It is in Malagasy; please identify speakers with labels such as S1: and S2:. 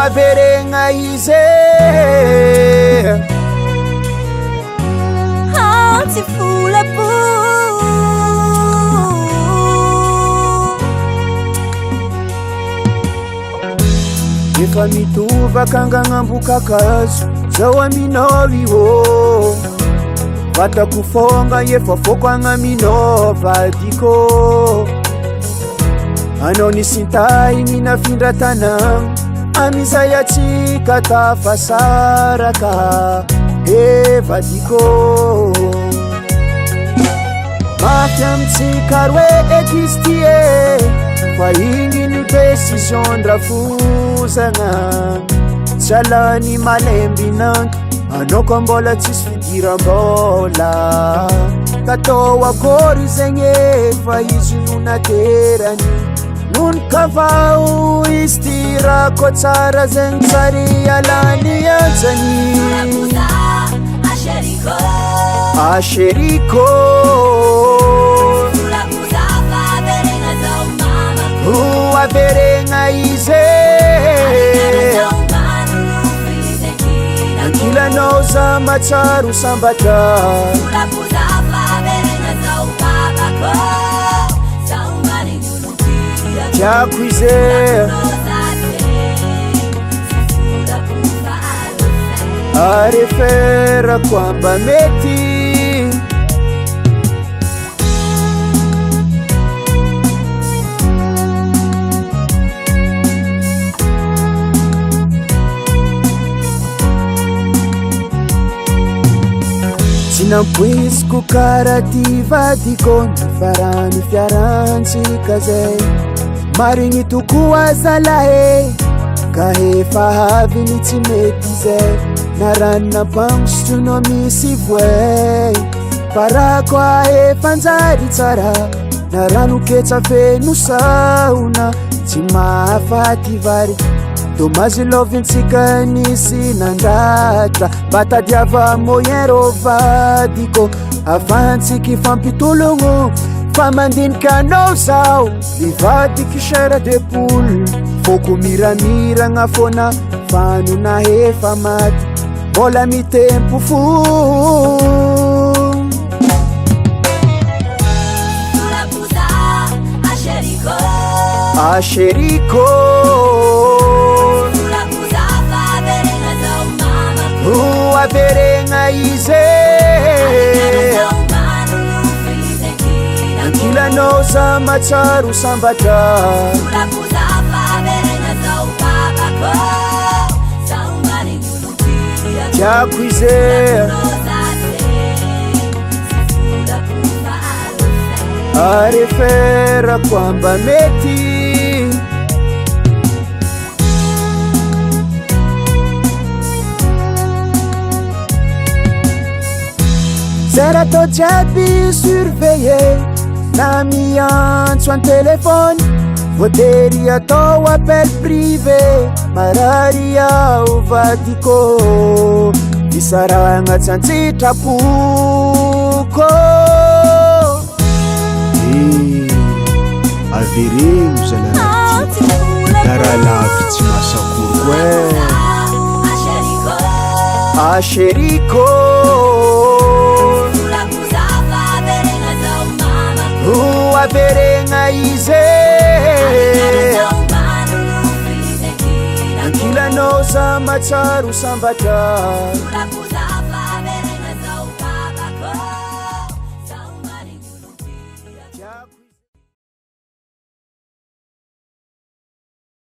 S1: Averena izy
S2: Antsy folapo
S1: efa mitovaka angagnambokakazo zao aminao iô vatako fonga efa foko agnaminao vadiko anao nisintay minafindra tanagna amizay atsika tafasaraka vadiko mafy amitsika roe ekizy ty fa igny ny décision ndrafosagna tsy alany malembinanky anao ko mbola tsisy fidiram-bola katao akory zegny fa izy no naterany nono kavao izy ty raha ko tsara zegny tsary alany antsany Asheriko Averena izy Ankilanao za matsaro sambatra tiako izy areferako amba mety tsy nampoiziko karaha ty vadiko nifarany fiarantsika zay marigny tokoa zalahy ka efa haviny tsy mety zay na rano nampangosotro no misy voay para koa efa anjary tsara na rano ketsa feno saona tsy mahafaty vary domazy lovintsika nisy nandratra batadiava moyen ro vadiko afantsika ifampitologno fa mandinika anao zao ivadiky chair de poule foko miramiragna fona fanona efa maty mbola mitempo fo Asheriko Averena izy Ankilanao za matsaro sambatra tiako izy areferako amba mety zara atao jiaby surveiller na miantso an telefony voatery atao appel privé marary ao vadiko isaragna tsy antsitrapoko avereno zalaty dara lavy tsy masakoroko Asheriko Averena izy Ankilanao za matsaro sambatra